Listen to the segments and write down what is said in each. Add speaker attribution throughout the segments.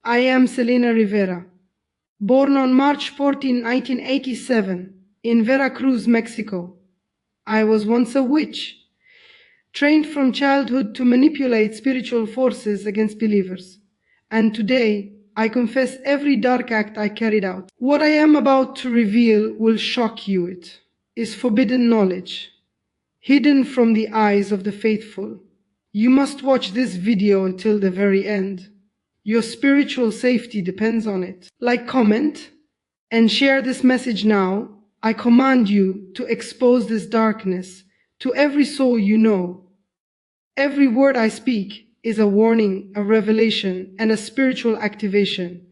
Speaker 1: I am Selena Rivera, born on March 14, 1987, in Veracruz, Mexico. I was once a witch, trained from childhood to manipulate spiritual forces against believers. And today, I confess every dark act I carried out. What I am about to reveal will shock you. It is forbidden knowledge, hidden from the eyes of the faithful. You must watch this video until the very end. Your spiritual safety depends on it. Like, comment, and share this message now. I command you to expose this darkness to every soul you know. Every word I speak is a warning, a revelation, and a spiritual activation.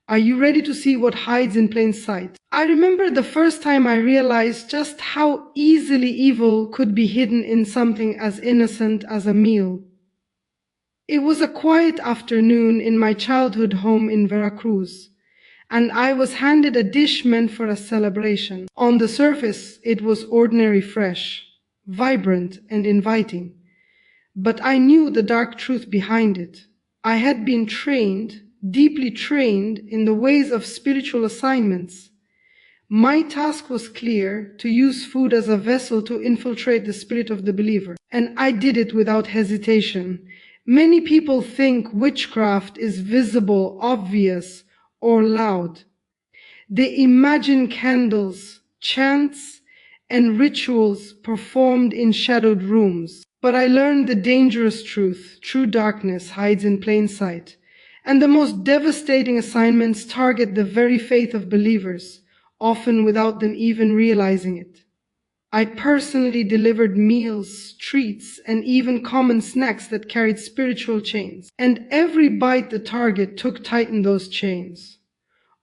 Speaker 1: Are you ready to see what hides in plain sight? I remember the first time I realized just how easily evil could be hidden in something as innocent as a meal. It was a quiet afternoon in my childhood home in Veracruz, and I was handed a dish meant for a celebration. On the surface, it was ordinary fresh, vibrant, and inviting. But I knew the dark truth behind it. I had been trained, deeply trained, in the ways of spiritual assignments. My task was clear: to use food as a vessel to infiltrate the spirit of the believer. And I did it without hesitation. Many people think witchcraft is visible, obvious, or loud. They imagine candles, chants, and rituals performed in shadowed rooms. But I learned the dangerous truth. True darkness hides in plain sight, and the most devastating assignments target the very faith of believers, often without them even realizing it. I personally delivered meals, treats, and even common snacks that carried spiritual chains. And every bite the target took tightened those chains,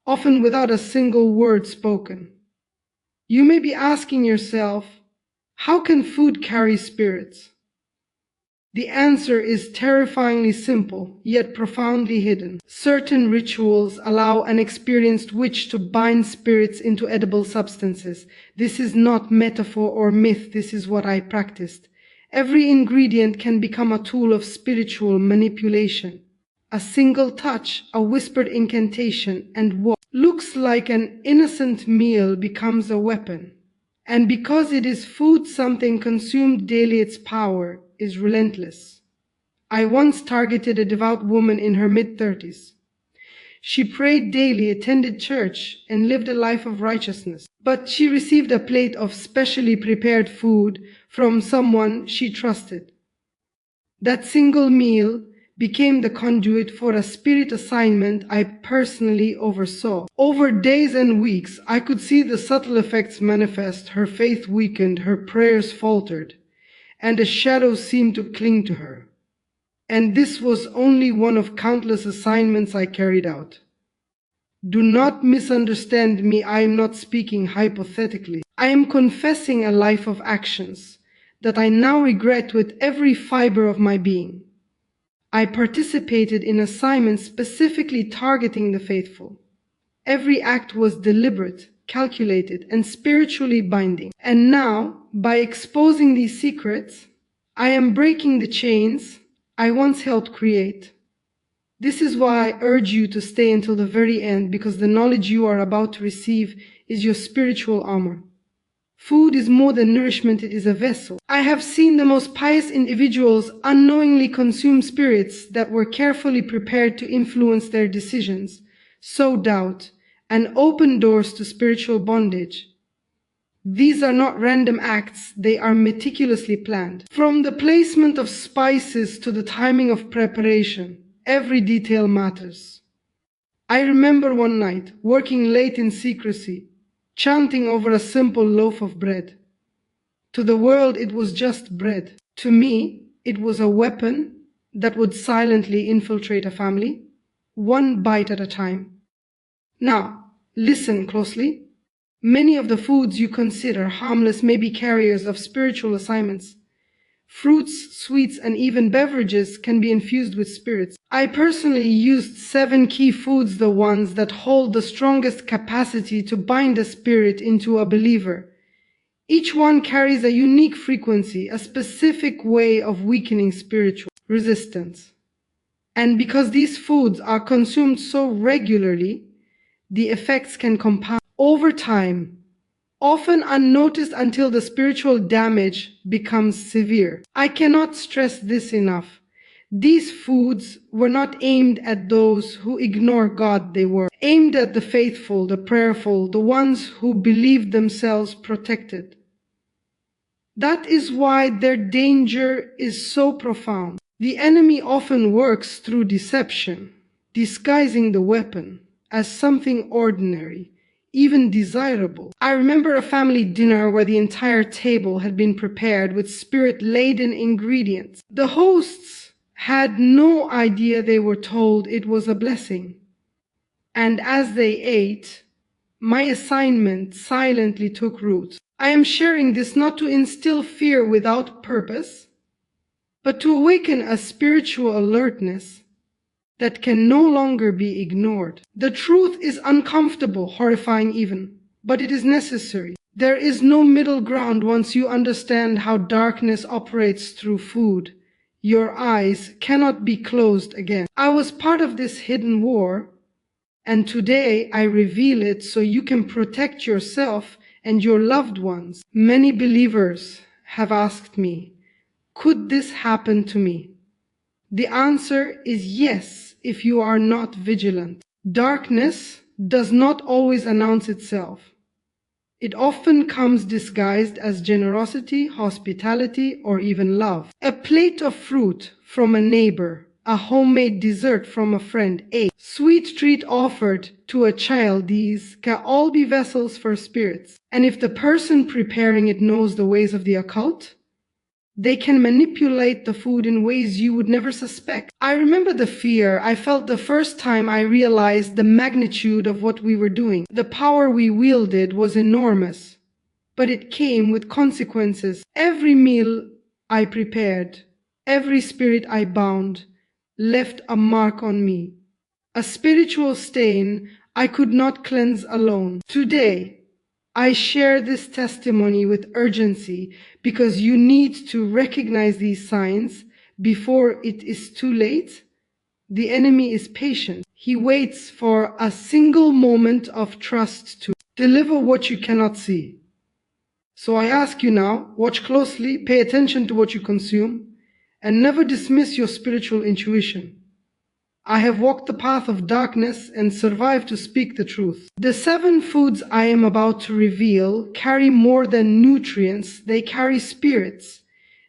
Speaker 1: often without a single word spoken. You may be asking yourself, how can food carry spirits? The answer is terrifyingly simple, yet profoundly hidden. Certain rituals allow an experienced witch to bind spirits into edible substances. This is not metaphor or myth, this is what I practiced. Every ingredient can become a tool of spiritual manipulation. A single touch, a whispered incantation, and what looks like an innocent meal becomes a weapon. And because it is food, something consumed daily, its power is relentless. I once targeted a devout woman in her mid-30s. She prayed daily, attended church, and lived a life of righteousness. But she received a plate of specially prepared food from someone she trusted. That single meal became the conduit for a spirit assignment I personally oversaw. Over days and weeks, I could see the subtle effects manifest. Her faith weakened, her prayers faltered, and a shadow seemed to cling to her. And this was only one of countless assignments I carried out. Do not misunderstand me, I am not speaking hypothetically. I am confessing a life of actions that I now regret with every fiber of my being. I participated in assignments specifically targeting the faithful. Every act was deliberate, calculated, and spiritually binding. And now, by exposing these secrets, I am breaking the chains I once helped create. This is why I urge you to stay until the very end, because the knowledge you are about to receive is your spiritual armor. Food is more than nourishment, it is a vessel. I have seen the most pious individuals unknowingly consume spirits that were carefully prepared to influence their decisions, sow doubt, and open doors to spiritual bondage. These are not random acts, they are meticulously planned. From the placement of spices to the timing of preparation, every detail matters. I remember one night, working late in secrecy, chanting over a simple loaf of bread. To the world it was just bread. To me, it was a weapon that would silently infiltrate a family, one bite at a time. Now, listen closely. Many of the foods you consider harmless may be carriers of spiritual assignments. Fruits, sweets, and even beverages can be infused with spirits. I personally used 7 key foods, the ones that hold the strongest capacity to bind a spirit into a believer. Each one carries a unique frequency, a specific way of weakening spiritual resistance. And because these foods are consumed so regularly, the effects can compound over time, often unnoticed until the spiritual damage becomes severe. I cannot stress this enough. These foods were not aimed at those who ignore God, they were aimed at the faithful, the prayerful, the ones who believed themselves protected. That is why their danger is so profound. The enemy often works through deception, disguising the weapon as something ordinary, even desirable. I remember a family dinner where the entire table had been prepared with spirit-laden ingredients. The hosts had no idea they were told it was a blessing. And as they ate, my assignment silently took root. I am sharing this not to instill fear without purpose, but to awaken a spiritual alertness that can no longer be ignored. The truth is uncomfortable, horrifying even, but it is necessary. There is no middle ground once you understand how darkness operates through food. Your eyes cannot be closed again. I was part of this hidden war, and today I reveal it so you can protect yourself and your loved ones. Many believers have asked me, could this happen to me? The answer is yes, if you are not vigilant. Darkness does not always announce itself. It often comes disguised as generosity, hospitality, or even love. A plate of fruit from a neighbor, a homemade dessert from a friend, a sweet treat offered to a child, these can all be vessels for spirits. And if the person preparing it knows the ways of the occult, they can manipulate the food in ways you would never suspect. I remember the fear I felt the first time I realized the magnitude of what we were doing. The power we wielded was enormous, but it came with consequences. Every meal I prepared, every spirit I bound, left a mark on me, a spiritual stain I could not cleanse alone. Today, I share this testimony with urgency because you need to recognize these signs before it is too late. The enemy is patient. He waits for a single moment of trust to deliver what you cannot see. So I ask you now, watch closely, pay attention to what you consume, and never dismiss your spiritual intuition. I have walked the path of darkness and survived to speak the truth. The 7 foods I am about to reveal carry more than nutrients, they carry spirits.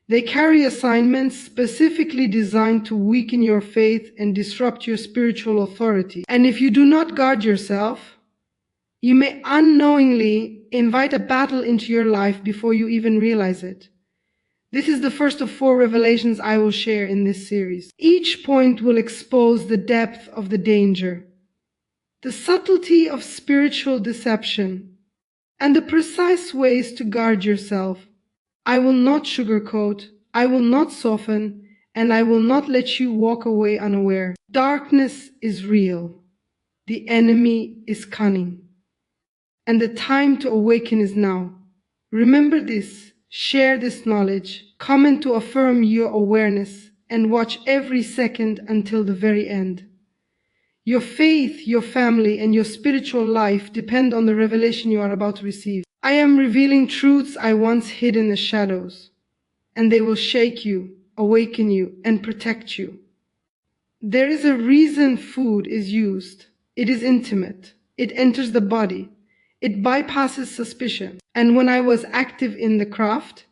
Speaker 1: They carry assignments specifically designed to weaken your faith and disrupt your spiritual authority. And if you do not guard yourself, you may unknowingly invite a battle into your life before you even realize it. This is the first of 4 revelations I will share in this series. Each point will expose the depth of the danger, the subtlety of spiritual deception, and the precise ways to guard yourself. I will not sugarcoat, I will not soften, and I will not let you walk away unaware. Darkness is real. The enemy is cunning. And the time to awaken is now. Remember this. Share this knowledge, comment to affirm your awareness, and watch every second until the very end. Your faith, your family, and your spiritual life depend on the revelation you are about to receive. I am revealing truths I once hid in the shadows, and they will shake you, awaken you, and protect you. There is a reason food is used. It is intimate. It enters the body. It bypasses suspicion. And when I was active in the craft,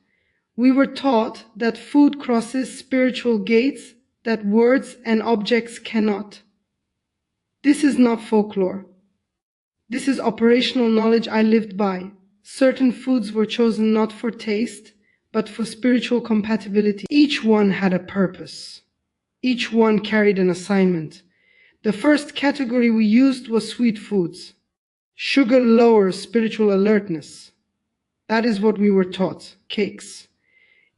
Speaker 1: we were taught that food crosses spiritual gates that words and objects cannot. This is not folklore. This is operational knowledge I lived by. Certain foods were chosen not for taste, but for spiritual compatibility. Each one had a purpose. Each one carried an assignment. The first category we used was sweet foods. Sugar lowers spiritual alertness. That is what we were taught. Cakes,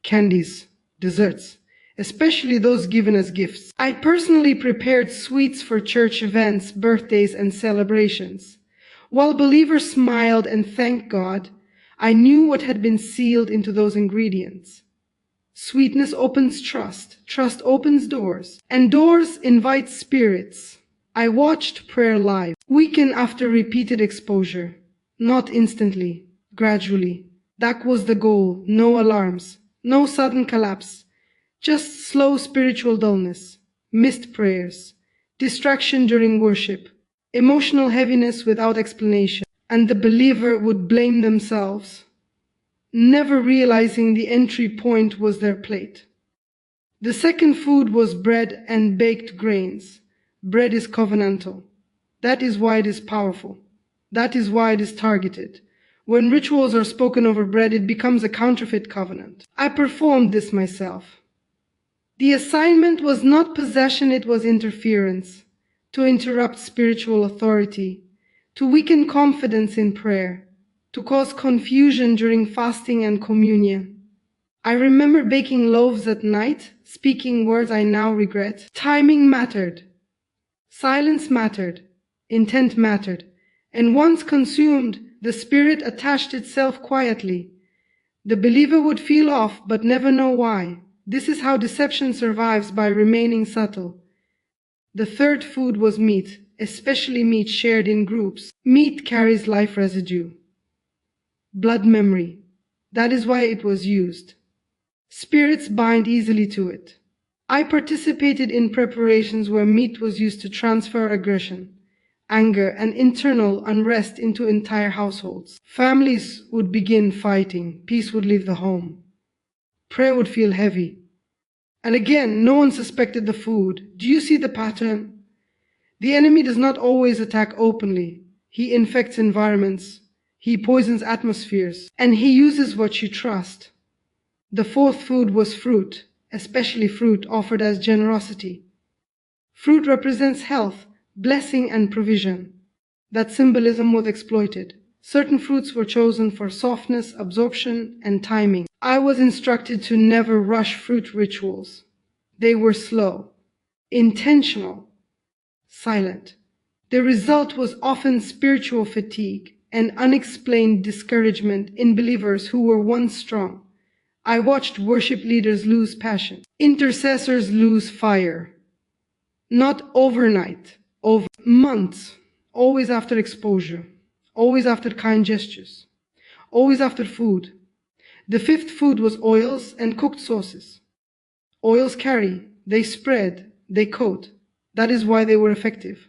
Speaker 1: candies, desserts, especially those given as gifts. I personally prepared sweets for church events, birthdays, and celebrations. While believers smiled and thanked God, I knew what had been sealed into those ingredients. Sweetness opens trust. Trust opens doors. And doors invite spirits. I watched prayer live, weaken after repeated exposure. Not instantly, gradually. That was the goal. No alarms. No sudden collapse. Just slow spiritual dullness. Missed prayers. Distraction during worship. Emotional heaviness without explanation. And the believer would blame themselves, never realizing the entry point was their plate. The second food was bread and baked grains. Bread is covenantal. That is why it is powerful. That is why it is targeted. When rituals are spoken over bread, it becomes a counterfeit covenant. I performed this myself. The assignment was not possession, it was interference, to interrupt spiritual authority, to weaken confidence in prayer, to cause confusion during fasting and communion. I remember baking loaves at night, speaking words I now regret. Timing mattered. Silence mattered. Intent mattered. And once consumed, the spirit attached itself quietly. The believer would feel off but never know why. This is how deception survives, by remaining subtle. The third food was meat, especially meat shared in groups. Meat carries life residue. Blood memory. That is why it was used. Spirits bind easily to it. I participated in preparations where meat was used to transfer aggression, anger, and internal unrest into entire households. Families would begin fighting. Peace would leave the home. Prayer would feel heavy. And again, no one suspected the food. Do you see the pattern? The enemy does not always attack openly. He infects environments. He poisons atmospheres. And he uses what you trust. The fourth food was fruit, especially fruit offered as generosity. Fruit represents health, blessing, and provision. That symbolism was exploited. Certain fruits were chosen for softness, absorption, and timing. I was instructed to never rush fruit rituals. They were slow, intentional, silent. The result was often spiritual fatigue and unexplained discouragement in believers who were once strong. I watched worship leaders lose passion, intercessors lose fire. Not overnight, over months, always after exposure, always after kind gestures, always after food. The fifth food was oils and cooked sauces. Oils carry, they spread, they coat. That is why they were effective.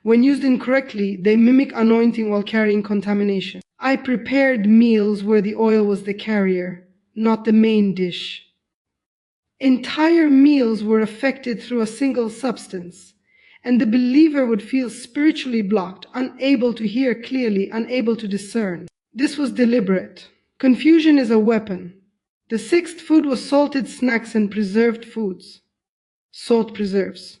Speaker 1: When used incorrectly, they mimic anointing while carrying contamination. I prepared meals where the oil was the carrier, not the main dish. Entire meals were affected through a single substance, and the believer would feel spiritually blocked, unable to hear clearly, unable to discern. This was deliberate. Confusion is a weapon. The sixth food was salted snacks and preserved foods. Salt preserves.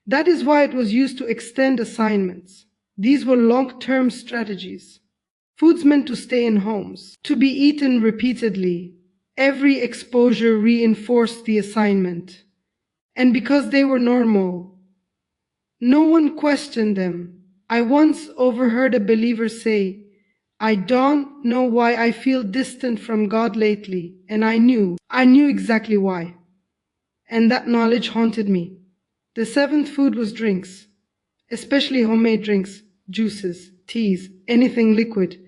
Speaker 1: That is why it was used to extend assignments. These were long-term strategies. Foods meant to stay in homes, to be eaten repeatedly. Every exposure reinforced the assignment. And because they were normal, no one questioned them. I once overheard a believer say, "I don't know why I feel distant from God lately," and I knew exactly why. And that knowledge haunted me. The seventh food was drinks, especially homemade drinks, juices, teas, anything liquid.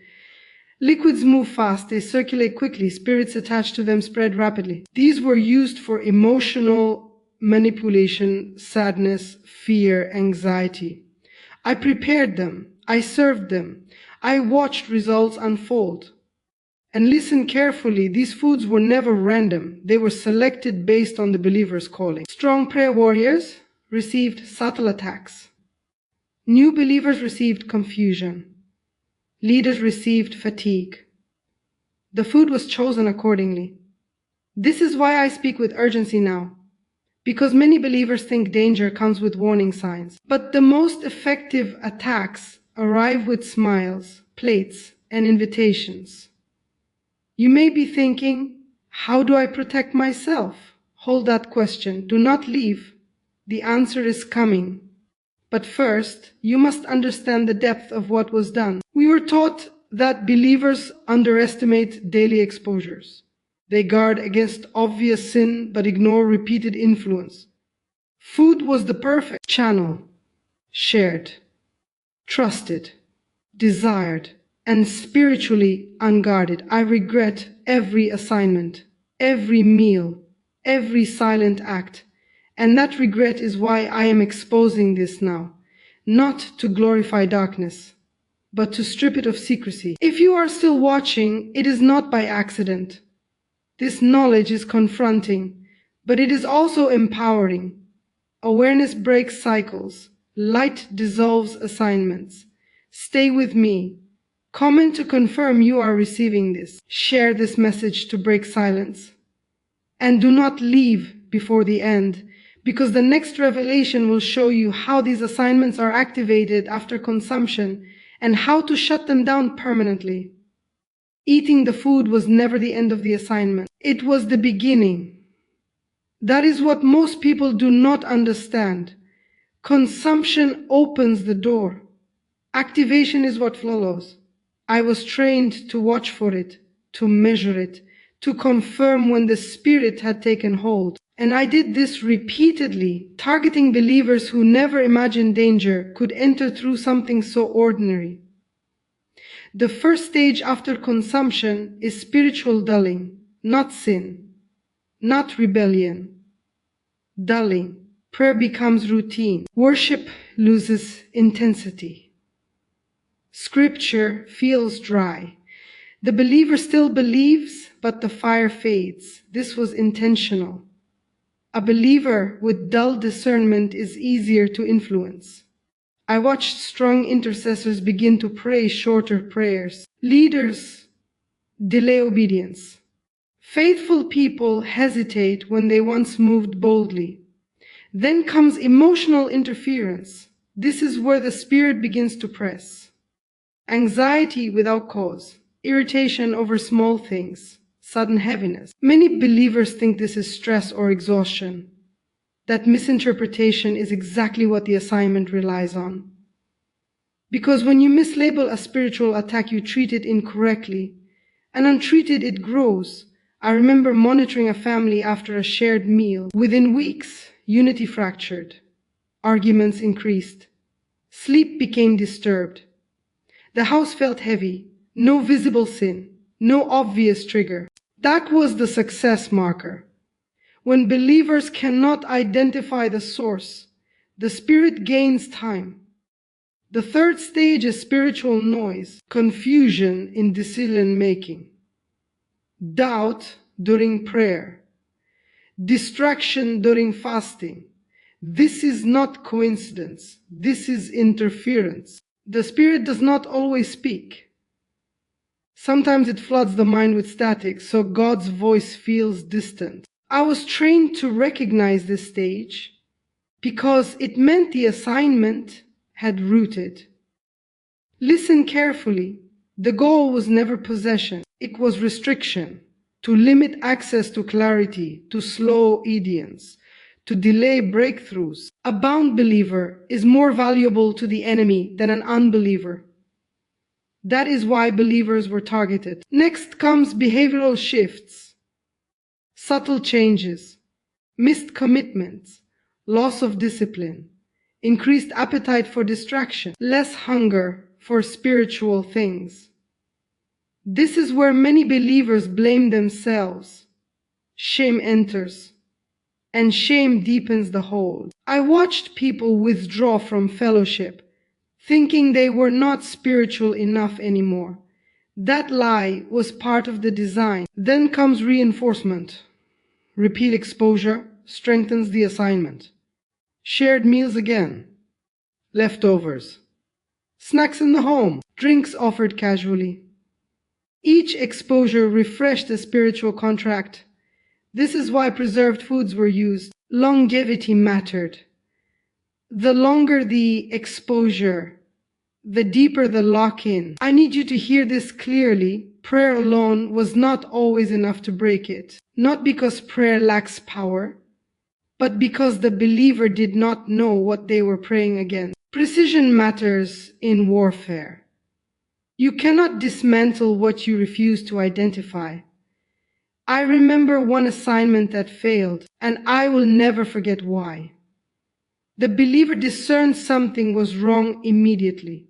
Speaker 1: Liquids move fast, they circulate quickly, spirits attached to them spread rapidly. These were used for emotional manipulation, sadness, fear, anxiety. I prepared them, I served them, I watched results unfold. And listen carefully, these foods were never random, they were selected based on the believer's calling. Strong prayer warriors received subtle attacks. New believers received confusion. Leaders received fatigue. The food was chosen accordingly. This is why I speak with urgency now, because many believers think danger comes with warning signs. But the most effective attacks arrive with smiles, plates, and invitations. You may be thinking, how do I protect myself? Hold that question. Do not leave. The answer is coming. But first, you must understand the depth of what was done. We were taught that believers underestimate daily exposures. They guard against obvious sin but ignore repeated influence. Food was the perfect channel. Shared, trusted, desired, and spiritually unguarded. I regret every assignment, every meal, every silent act. And that regret is why I am exposing this now, not to glorify darkness, but to strip it of secrecy. If you are still watching, it is not by accident. This knowledge is confronting, but it is also empowering. Awareness breaks cycles. Light dissolves assignments. Stay with me. Comment to confirm you are receiving this. Share this message to break silence. And do not leave before the end, because the next revelation will show you how these assignments are activated after consumption and how to shut them down permanently. Eating the food was never the end of the assignment. It was the beginning. That is what most people do not understand. Consumption opens the door. Activation is what follows. I was trained to watch for it, to measure it, to confirm when the spirit had taken hold. And I did this repeatedly, targeting believers who never imagined danger could enter through something so ordinary. The first stage after consumption is spiritual dulling, not sin, not rebellion. Dulling. Prayer becomes routine. Worship loses intensity. Scripture feels dry. The believer still believes, but the fire fades. This was intentional. A believer with dull discernment is easier to influence. I watched strong intercessors begin to pray shorter prayers. Leaders delay obedience. Faithful people hesitate when they once moved boldly. Then comes emotional interference. This is where the spirit begins to press. Anxiety without cause, irritation over small things, sudden heaviness. Many believers think this is stress or exhaustion. That misinterpretation is exactly what the assignment relies on. Because when you mislabel a spiritual attack, you treat it incorrectly. And untreated, it grows. I remember monitoring a family after a shared meal. Within weeks, unity fractured. Arguments increased. Sleep became disturbed. The house felt heavy. No visible sin. No obvious trigger. That was the success marker. When believers cannot identify the source, the spirit gains time. The third stage is spiritual noise, confusion in decision making, doubt during prayer, distraction during fasting. This is not coincidence. This is interference. The spirit does not always speak. Sometimes it floods the mind with static, so God's voice feels distant. I was trained to recognize this stage because it meant the assignment had rooted. Listen carefully. The goal was never possession. It was restriction, to limit access to clarity, to slow obedience, to delay breakthroughs. A bound believer is more valuable to the enemy than an unbeliever. That is why believers were targeted. Next comes behavioral shifts, subtle changes, missed commitments, loss of discipline, increased appetite for distraction, less hunger for spiritual things. This is where many believers blame themselves. Shame enters, and shame deepens the hold. I watched people withdraw from fellowship, thinking they were not spiritual enough anymore. That lie was part of the design. Then comes reinforcement. Repeat exposure strengthens the assignment. Shared meals again. Leftovers. Snacks in the home. Drinks offered casually. Each exposure refreshed the spiritual contract. This is why preserved foods were used. Longevity mattered. The longer the exposure, the deeper the lock-in. I need you to hear this clearly. Prayer alone was not always enough to break it. Not because prayer lacks power, but because the believer did not know what they were praying against. Precision matters in warfare. You cannot dismantle what you refuse to identify. I remember one assignment that failed, and I will never forget why. The believer discerned something was wrong immediately.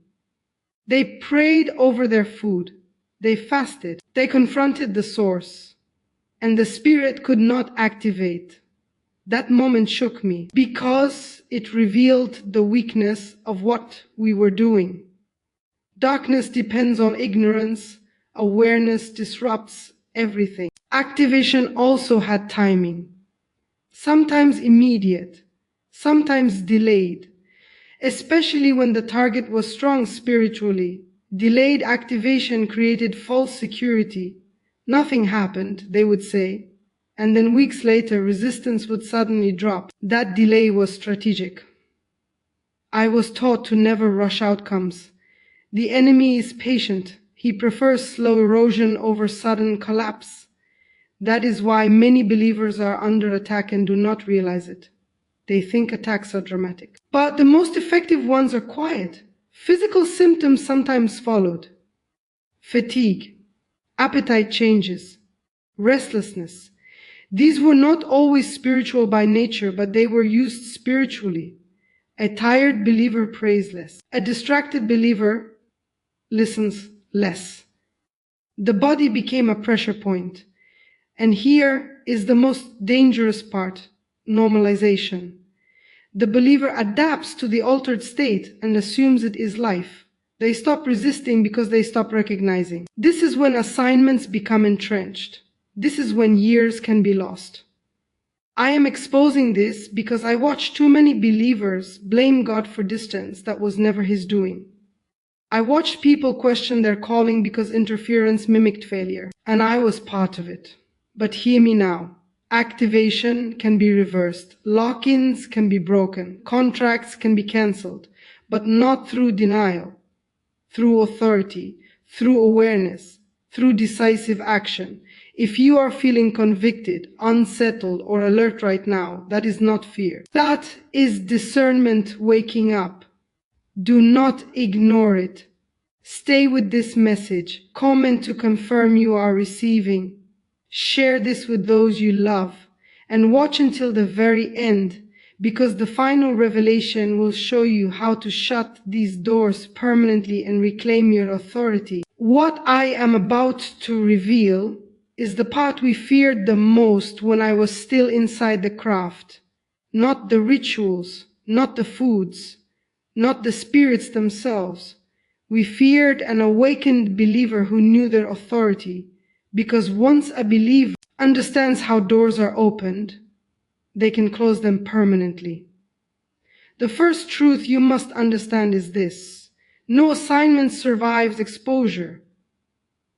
Speaker 1: They prayed over their food. They fasted. They confronted the source, and the spirit could not activate. That moment shook me because it revealed the weakness of what we were doing. Darkness depends on ignorance. Awareness disrupts everything. Activation also had timing, sometimes immediate, sometimes delayed, especially when the target was strong spiritually. Delayed activation created false security. Nothing happened, they would say, and then weeks later resistance would suddenly drop. That delay was strategic. I was taught to never rush outcomes. The enemy is patient. He prefers slow erosion over sudden collapse. That is why many believers are under attack and do not realize it. They think attacks are dramatic. But the most effective ones are quiet. Physical symptoms sometimes followed. Fatigue, appetite changes, restlessness. These were not always spiritual by nature, but they were used spiritually. A tired believer prays less. A distracted believer listens less. The body became a pressure point. And here is the most dangerous part: normalization. The believer adapts to the altered state and assumes it is life. They stop resisting because they stop recognizing. This is when assignments become entrenched. This is when years can be lost. I am exposing this because I watched too many believers blame God for distance that was never His doing. I watched people question their calling because interference mimicked failure, and I was part of it. But hear me now. Activation can be reversed. Lock-ins can be broken. Contracts can be cancelled, but not through denial, through authority, through awareness, through decisive action. If you are feeling convicted, unsettled, or alert right now, that is not fear. That is discernment waking up. Do not ignore it. Stay with this message. Comment to confirm you are receiving. Share this with those you love, and watch until the very end, because the final revelation will show you how to shut these doors permanently and reclaim your authority. What I am about to reveal is the part we feared the most when I was still inside the craft. Not the rituals, not the foods, not the spirits themselves. We feared an awakened believer who knew their authority. Because once a believer understands how doors are opened, they can close them permanently. The first truth you must understand is this: no assignment survives exposure.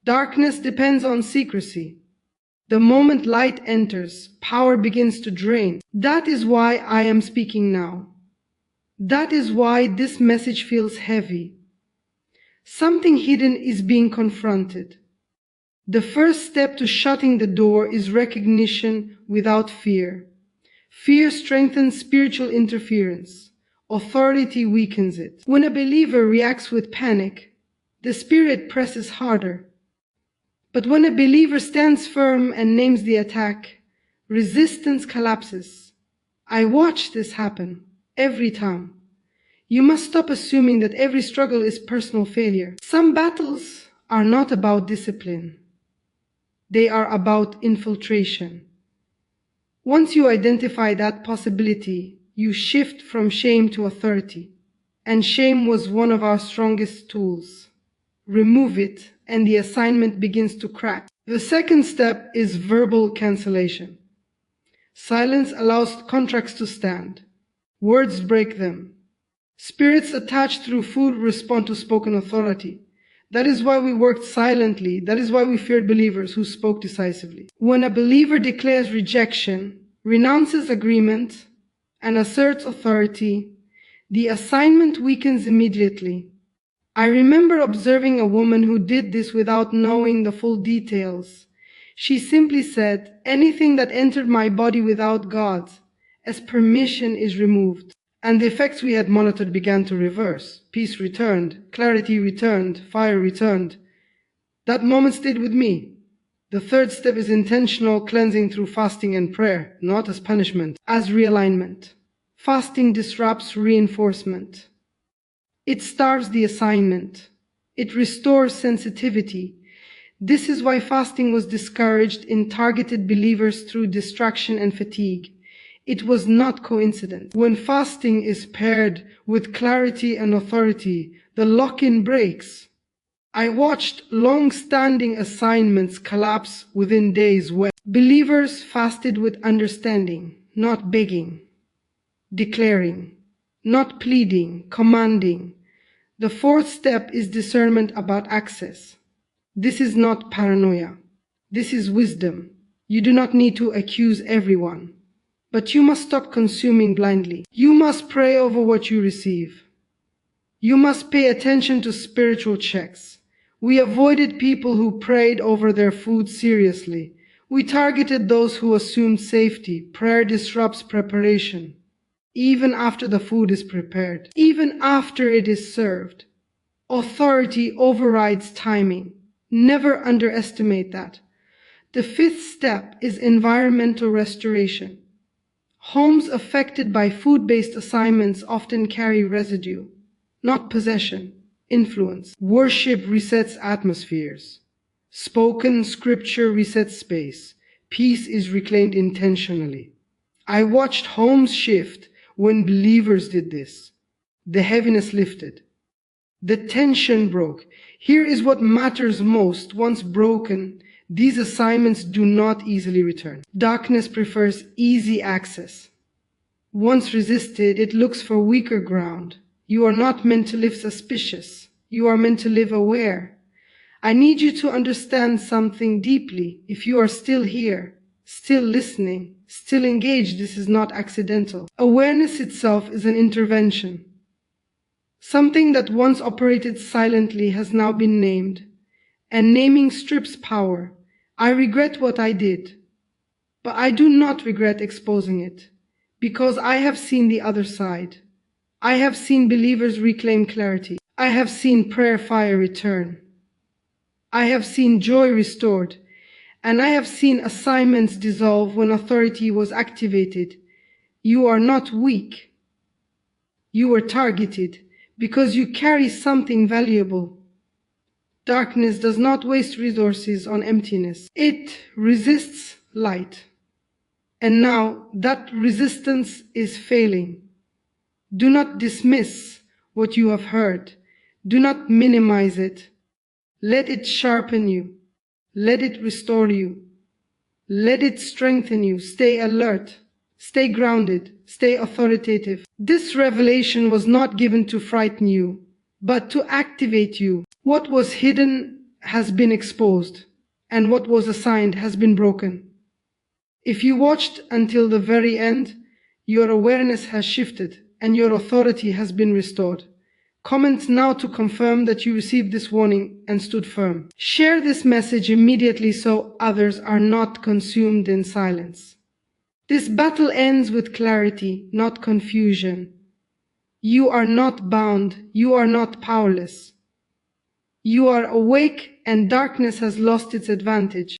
Speaker 1: Darkness depends on secrecy. The moment light enters, power begins to drain. That is why I am speaking now. That is why this message feels heavy. Something hidden is being confronted. The first step to shutting the door is recognition without fear. Fear strengthens spiritual interference. Authority weakens it. When a believer reacts with panic, the spirit presses harder. But when a believer stands firm and names the attack, resistance collapses. I watch this happen every time. You must stop assuming that every struggle is personal failure. Some battles are not about discipline. They are about infiltration. Once you identify that possibility, you shift from shame to authority. And shame was one of our strongest tools. Remove it, and the assignment begins to crack. The second step is verbal cancellation. Silence allows contracts to stand. Words break them. Spirits attached through food respond to spoken authority. That is why we worked silently. That is why we feared believers who spoke decisively. When a believer declares rejection, renounces agreement, and asserts authority, the assignment weakens immediately. I remember observing a woman who did this without knowing the full details. She simply said, "Anything that entered my body without God, as permission, is removed." And the effects we had monitored began to reverse. Peace returned, clarity returned, fire returned. That moment stayed with me. The third step is intentional cleansing through fasting and prayer, not as punishment, as realignment. Fasting disrupts reinforcement. It starves the assignment. It restores sensitivity. This is why fasting was discouraged in targeted believers through distraction and fatigue. It was not coincidence. When fasting is paired with clarity and authority, the lock-in breaks. I watched long-standing assignments collapse within days when believers fasted with understanding, not begging, declaring, not pleading, commanding. The fourth step is discernment about access. This is not paranoia. This is wisdom. You do not need to accuse everyone, but you must stop consuming blindly. You must pray over what you receive. You must pay attention to spiritual checks. We avoided people who prayed over their food seriously. We targeted those who assumed safety. Prayer disrupts preparation. Even after the food is prepared, even after it is served. Authority overrides timing. Never underestimate that. The fifth step is environmental restoration. Homes affected by food-based assignments often carry residue, not possession, influence. Worship resets atmospheres. Spoken scripture resets space. Peace is reclaimed intentionally. I watched homes shift when believers did this. The heaviness lifted. The tension broke. Here is what matters most. Once broken, these assignments do not easily return. Darkness prefers easy access. Once resisted, it looks for weaker ground. You are not meant to live suspicious. You are meant to live aware. I need you to understand something deeply. If you are still here, still listening, still engaged, this is not accidental. Awareness itself is an intervention. Something that once operated silently has now been named, and naming strips power. I regret what I did, but I do not regret exposing it, because I have seen the other side. I have seen believers reclaim clarity. I have seen prayer fire return. I have seen joy restored, and I have seen assignments dissolve when authority was activated. You are not weak. You were targeted because you carry something valuable. Darkness does not waste resources on emptiness. It resists light. And now that resistance is failing. Do not dismiss what you have heard. Do not minimize it. Let it sharpen you. Let it restore you. Let it strengthen you. Stay alert. Stay grounded. Stay authoritative. This revelation was not given to frighten you, but to activate you. What was hidden has been exposed, and what was assigned has been broken. If you watched until the very end, your awareness has shifted, and your authority has been restored. Comment now to confirm that you received this warning and stood firm. Share this message immediately so others are not consumed in silence. This battle ends with clarity, not confusion. You are not bound. You are not powerless. You are awake, and darkness has lost its advantage.